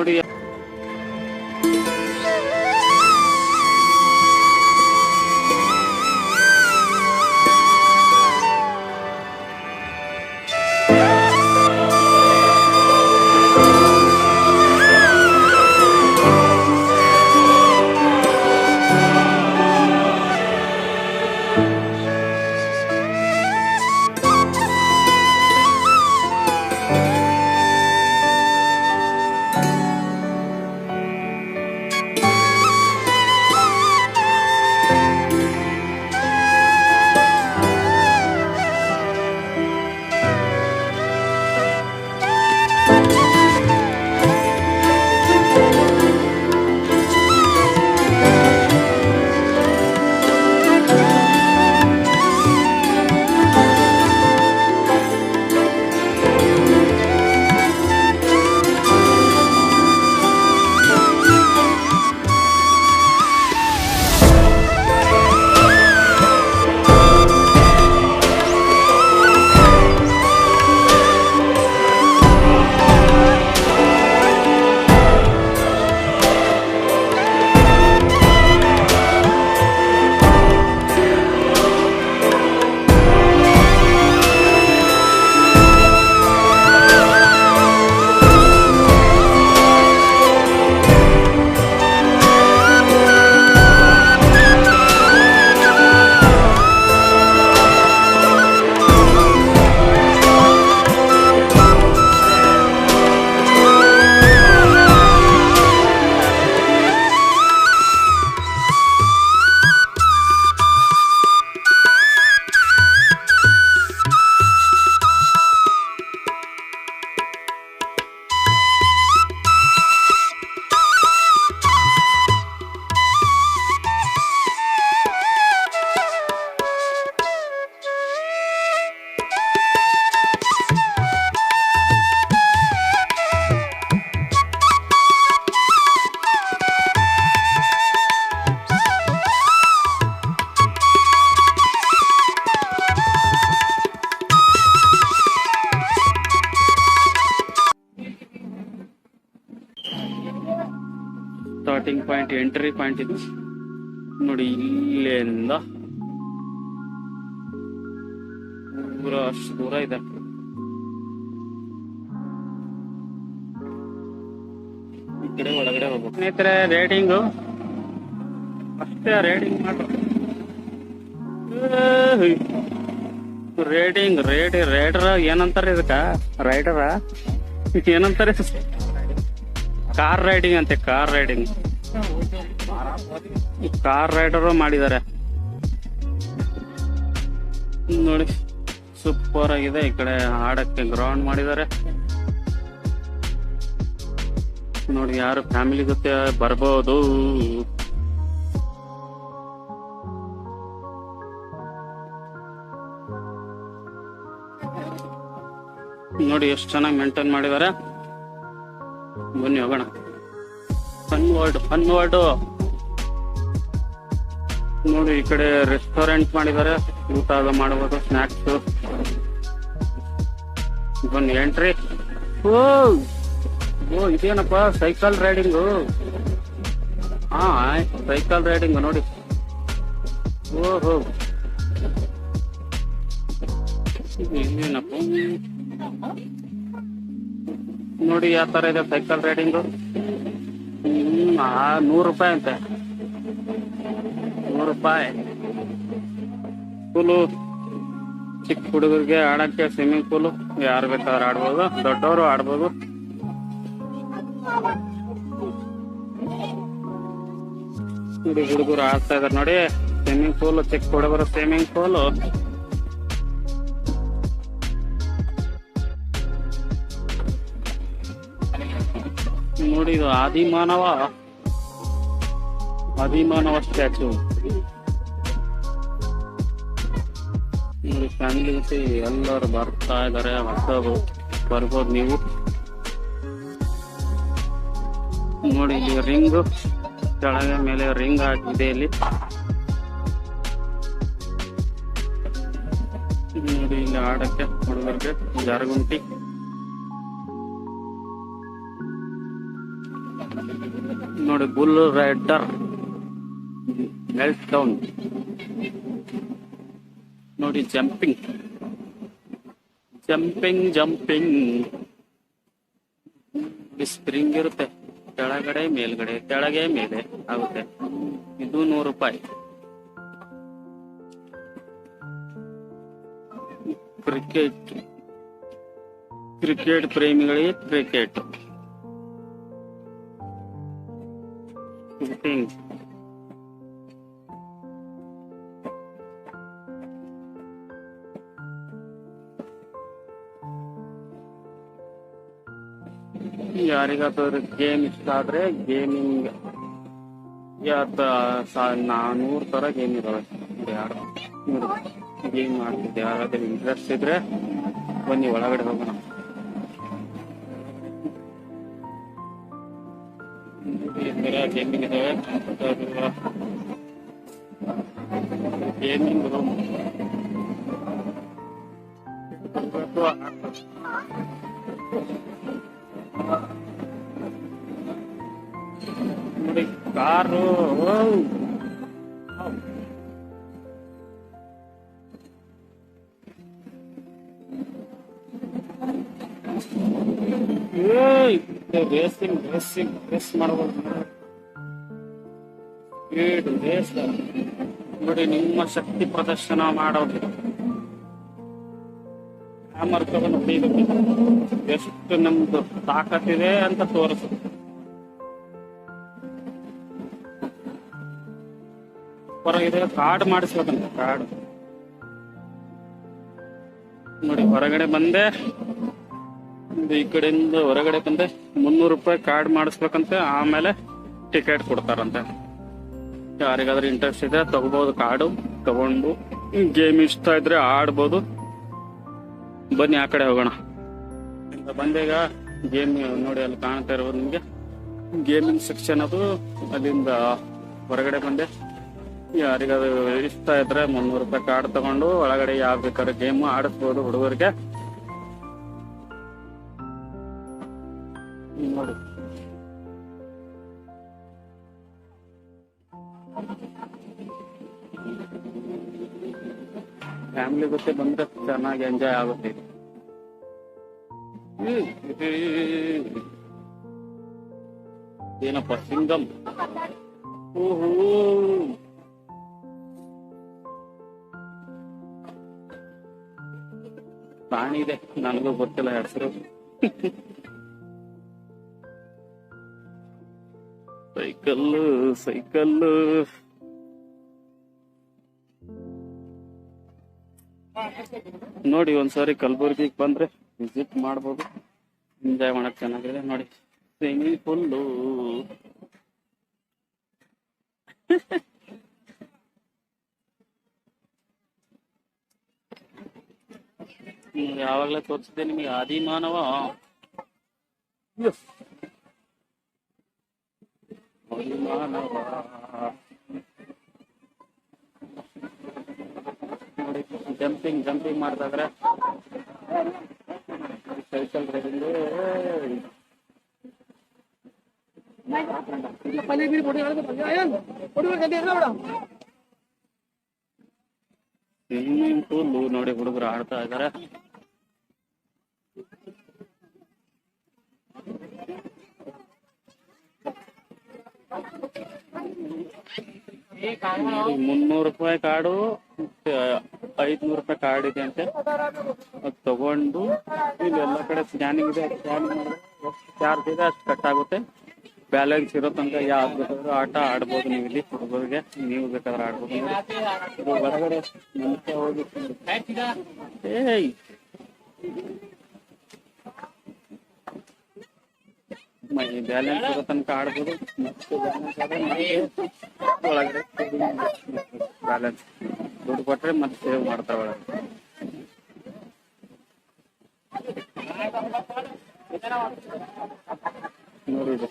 ನೋಡಿ. Starting point, entry point ಇದು ನೋಡಿ. ಇಲ್ಲಿಂದ ಪೂರ ಅಷ್ಟು ದೂರ ಇದೆ. ಈ ಕಡೆ ಒಳಗಡೆ ಹೋಗ್ಬೇಕು. ಸ್ನೇಹಿತರೆ, ರೇಟಿಂಗು ಅಷ್ಟೇ, ರೇಟಿಂಗ್ ಮಾಡ್ರು. ರೈಡರ್ ಏನಂತಾರೆ ಇದಕ್ಕ? ರೈಡರ ಏನಂತಾರೆ? ಕಾರ್ ರೈಡಿಂಗ್ ಅಂತೆ, ಕಾರ್ ರೈಡಿಂಗ್. ಕಾರ್ ರೈಡರು ಮಾಡಿದ್ದಾರೆ ನೋಡಿ, ಸೂಪರ್ ಆಗಿದೆ. ಈ ಕಡೆ ಆಡಕ್ಕೆ ಗ್ರೌಂಡ್ ಮಾಡಿದ್ದಾರೆ ನೋಡಿ. ಯಾರು ಫ್ಯಾಮಿಲಿ ಜೊತೆ ಬರ್ಬೋದು. ನೋಡಿ ಎಷ್ಟು ಚೆನ್ನಾಗಿ ಮೇಂಟೈನ್ ಮಾಡಿದ್ದಾರೆ. ಬನ್ನಿ ಹೋಗೋಣ. ಫನ್ ವರ್ಲ್ಡ್ ನೋಡಿ. ಈ ಕಡೆ ರೆಸ್ಟೋರೆಂಟ್ ಮಾಡಿದ್ದಾರೆ, ಊಟ ಅದು ಮಾಡಬಹುದು, ಸ್ನಾಕ್ಸ್. ಬನ್ನಿ ಎಂಟ್ರಿ. ಓ ಇದೇನಪ್ಪ, ಸೈಕಲ್ ರೈಡಿಂಗು. ಹಾ, ಸೈಕಲ್ ರೈಡಿಂಗ್ ನೋಡಿ. ಓಹೋ, ಇದೇನಪ್ಪ ನೋಡಿ, ಯಾವ ತರ ಇದೆ ಸೈಕಲ್ ರೈಡಿಂಗು. 100 ರೂಪಾಯಿ ಅಂತೆ, 100 ರೂಪಾಯಿ. ಪೂಲು ಚಿಕ್ಕ ಹುಡುಗರಿಗೆ ಆಡಕ್ಕೆ ಸ್ವಿಮ್ಮಿಂಗ್ ಪೂಲು, ಯಾರು ಬೇಕಾದ್ರೂ ಆಡ್ಬೋದು, ದೊಡ್ಡವರು ಆಡ್ಬೋದು. ಹುಡುಗರು ಆಡ್ತಾ ಇದಾರೆ ನೋಡಿ ಸ್ವಿಮ್ಮಿಂಗ್ ಪೂಲ್. ಚಿಕ್ಕ ಹುಡುಗರು ಸ್ವಿಮ್ಮಿಂಗ್ ಪೂಲ್. ನೋಡಿ, ಇದು ಆದಿಮಾನವ ಸ್ಟ್ಯಾಚು ನೋಡಿ. ಫ್ಯಾಮಿಲಿ ಜೊತೆ ಎಲ್ಲರೂ ಬರ್ತಾ ಇದಾರೆ. ಹೊಸದು ಬರ್ಬೋದು ನೀವು ನೋಡಿ. ಇಲ್ಲಿ ರಿಂಗ್ ಕೆಳಗೆ ಮೇಲೆ ರಿಂಗ್ ಹಾಕಿದೆ. ಇಲ್ಲಿ ನೋಡಿ, ಇಲ್ಲಿ ಆಡಕ್ಕೆ ಹುಡುಗರಿಗೆ ಜಾರಗುಂಟಿ. ನೋಡಿ ಬುಲ್ ರೈಡರ್ ಮೆಲ್ಟ್ ಡೌನ್. ನೋಡಿ ಜಂಪಿಂಗ್ ಜಂಪಿಂಗ್ ಜಂಪಿಂಗ್. ಸ್ಪ್ರಿಂಗ್ ಇರುತ್ತೆ, ಕೆಳಗಡೆ ಮೇಲ್ಗಡೆ, ಕೆಳಗೆ ಮೇಲೆ ಆಗುತ್ತೆ. ಇದು 100 ರೂಪಾಯಿ. ಕ್ರಿಕೆಟ್ ಪ್ರೇಮಿಗಳಿಗೆ ಕ್ರಿಕೆಟ್ ಶೂಟಿಂಗ್. ಯಾರಿಗಾದ್ರೂ ಗೇಮ್ ಇಷ್ಟ ಆದ್ರೆ ಗೇಮಿಂಗ್ 400 ತರ ಗೇಮ್ ಇದಾವೆ. ಯಾರು ಗೇಮ್ ಮಾಡ್ತಿದ್ದೆ, ಯಾರಾದ್ರೂ ಇಂಟ್ರೆಸ್ಟ್ ಇದ್ರೆ ಬನ್ನಿ ಒಳಗಡೆ ಹೋಗೋಣ. ಗೇಮಿಂಗ್ ಇದಾವೆ, ಗೇಮಿಂಗ್ ರೂಮ್ ನೋಡಿ. ಕಾರು ರೇಸ್ ಮಾಡಬಹುದು. ಸ್ಪೀಡ್ ರೇಸ್ ನೋಡಿ, ನಿಮ್ಮ ಶಕ್ತಿ ಪ್ರದರ್ಶನ ಮಾಡೋದು. ಹ್ಯಾಮರ್ ತಗೊಂಡು ಹೊಡಿಬೇಕು, ಎಷ್ಟು ನಮ್ದು ತಾಕತ್ತಿದೆ ಅಂತ ತೋರಿಸುತ್ತೆ. ಹೊರಗಿದೆ ಕಾರ್ಡ್ ಮಾಡಿಸ್ಬೇಕಂತ. ಕಾರ್ಡ್ ನೋಡಿ, ಹೊರಗಡೆ ಬಂದೆ, ಈ ಕಡೆಯಿಂದ ಹೊರಗಡೆ ಬಂದೆ, 300 ರೂಪಾಯಿ ಕಾರ್ಡ್ ಮಾಡಿಸ್ಬೇಕಂತೆ. ಆಮೇಲೆ ಟಿಕೆಟ್ ಕೊಡ್ತಾರಂತೆ. ಯಾರಿಗಾದ್ರೂ ಇಂಟ್ರೆಸ್ಟ್ ಇದೆ ತಗೋಬಹುದು. ಕಾರ್ಡು ತಗೊಂಡು ಗೇಮ್ ಇಷ್ಟ ಇದ್ರೆ ಆಡ್ಬೋದು. ಬನ್ನಿ ಆ ಕಡೆ ಹೋಗೋಣ. ಬಂದೀಗ ಗೇಮ್ ನೋಡಿ, ಅಲ್ಲಿ ಕಾಣ್ತಾ ಇರೋದು ನಿಮ್ಗೆ ಗೇಮಿಂಗ್ ಸೆಕ್ಷನ್. ಅದು ಅಲ್ಲಿಂದ ಹೊರಗಡೆ ಬಂದೆ. ಯಾರಿಗಾದ್ರೂ ಇಷ್ಟ ಇದ್ರೆ 300 ರೂಪಾಯಿ ಕಾರ್ಡ್ ತಗೊಂಡು ಒಳಗಡೆ ಯಾವ ಬೇಕಾದ್ರೆ ಗೇಮ್ ಆಡಿಸ್ಬೋದು ಹುಡುಗರಿಗೆ. ನೋಡಿ, ಫ್ಯಾಮಿಲಿ ಜೊತೆ ಬಂದ್ರೆ ಚೆನ್ನಾಗಿ ಎಂಜಾಯ್ ಆಗುತ್ತೆ. ಏನಪ್ಪ ಸಿಂಗಮ್. ಓಹೋ, ಪ್ರಾಣಿ ಇದೆ, ನನಗೂ ಗೊತ್ತಿಲ್ಲ ಹೆಸರು. ಸೈಕಲ್ ನೋಡಿ. ಒಂದ್ಸಾರಿ ಕಲಬುರ್ಗಿಗೆ ಬಂದ್ರೆ ವಿಸಿಟ್ ಮಾಡ್ಬೋದು, ಎಂಜಾಯ್ ಮಾಡಕ್ ಚೆನ್ನಾಗಿದೆ. ನೋಡಿ, ಸ್ವಿಮ್ಮಿಂಗ್ ಪೂಲು. ಯಾವಾಗ್ಲೇ ತೋರಿಸಿದ್ದೆ ನಿಮಗೆ ಆದಿಮಾನವ. ನೋಡಿ, ಜಂಪಿಂಗ್ ಮಾಡ್ತಾ ಇದ್ರೆ ಸೈಕಲ್ ರೈಡಿಂಗ್. ಸ್ವಿಮ್ಮಿಂಗ್ ಪೂಲ್ ನೋಡಿ, ಹುಡುಗರು ಆಡ್ತಾ ಇದಾರೆ. ₹300 ಕಾರ್ಡು, 500 ರೂಪಾಯಿ ಕಾರ್ಡ್ ಇದೆ ಅಂತೆ. ಅದು ತಗೊಂಡು ಇಲ್ಲಿ ಎಲ್ಲ ಕಡೆ ಸ್ಕ್ಯಾನಿಂಗ್ ಇದೆ. ಸ್ಕ್ಯಾನಿಂಗ್ ಮಾಡಿದ್ರೆ ಎಷ್ಟು ಚಾರ್ಜ್ ಇದೆ ಅಷ್ಟು ಕಟ್ ಆಗುತ್ತೆ. ಬ್ಯಾಲೆನ್ಸ್ ಇರೋ ತನಕ ಯಾವ್ದು ಬೇಕಾದ್ರೂ ಆಟ ಆಡ್ಬೋದು. ನೀವು ಇಲ್ಲಿ ಹುಡುಗರಿಗೆ ನೀವು ಬೇಕಾದ್ರೆ ಆಡ್ಬೋದು. ಹೊರಗಡೆ ಮನುಷ್ಯ ಹೋಗಿ ಬ್ಯಾಲೆನ್ಸ್ ಇರೋ ತನಕ ಆಡ್ಬೋದು. ಮತ್ತೆ ಬ್ಯಾಲೆನ್ಸ್ ಆದ್ರೆ ಒಳಗಡೆ ಬ್ಯಾಲೆನ್ಸ್ ದುಡ್ಡು ಕೊಟ್ರೆ ಮತ್ತೆ ಸೇವ್ ಮಾಡ್ತಾವ ಒಳಗಡೆ. ನೋಡಿದೆ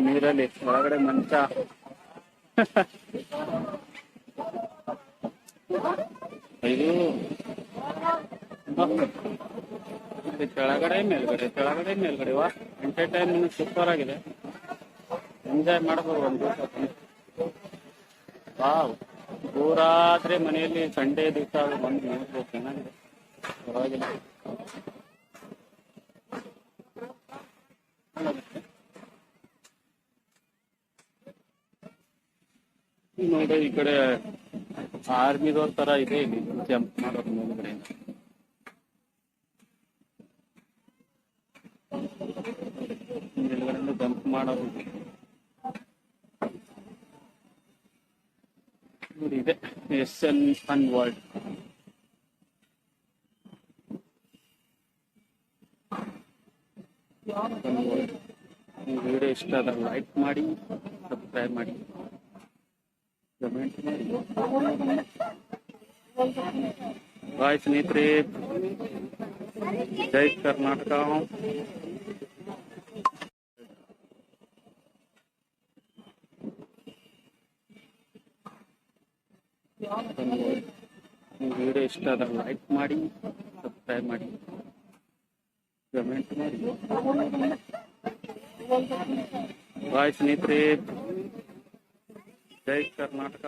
ನೀರಲ್ಲಿ ಒಳಗಡೆ ಮಂಚ. ಇದು ಕೆಳಗಡೆ ಮೇಲ್ಗಡೆ ವಾ, ಎಂಟರ್ಟೈನ್ಮೆಂಟ್ ಸೂಪರ್ ಆಗಿದೆ. ಎಂಜಾಯ್ ಮಾಡಬಹುದು ಒಂದು ದಿವಸ. ವಾವ್, ದೂರ ಆದ್ರೆ ಮನೆಯಲ್ಲಿ ಸಂಡೇ ದಿವಸ ಬಂದು ನೋಡ್ಬೋದು, ಚೆನ್ನಾಗಿದೆ, ಪರವಾಗಿಲ್ಲ. ನೋಡಿ ಈ ಕಡೆ ಆರ್ಮಿದವ್ರ ತರ ಇದೆ, ಇಲ್ಲಿ ಜಂಪ್ ಮಾಡೋದು ಮೇಲ್ಗಡೆಯಿಂದ. ಮೇಲ್ಗಡೆಯಿಂದ ಜಂಪ್ ಮಾಡೋದು ನೋಡಿ, ಇದೆ SN ಫನ್ ವರ್ಲ್ಡ್. ಈ ವಿಡಿಯೋ ಇಷ್ಟ ಆದ್ರೆ ಲೈಕ್ ಮಾಡಿ, ಸಬ್ಸ್ಕ್ರೈಬ್ ಮಾಡಿ, ಕಮೆಂಟ್ ಮಾಡಿ. ಬಾಯ್ ಸ್ನೇಹಿತರೆ, ಜೈ ಕರ್ನಾಟಕ. ಈ ವಿಡಿಯೋ ಇಷ್ಟ ಆದ್ರೆ ಲೈಕ್ ಮಾಡಿ, ಸಬ್ಸ್ಕ್ರೈಬ್ ಮಾಡಿ, ಕಮೆಂಟ್ ಮಾಡಿ. ಬಾಯ್ ಸ್ನೇಹಿತರೆ, ಜೈ ಕರ್ನಾಟಕ.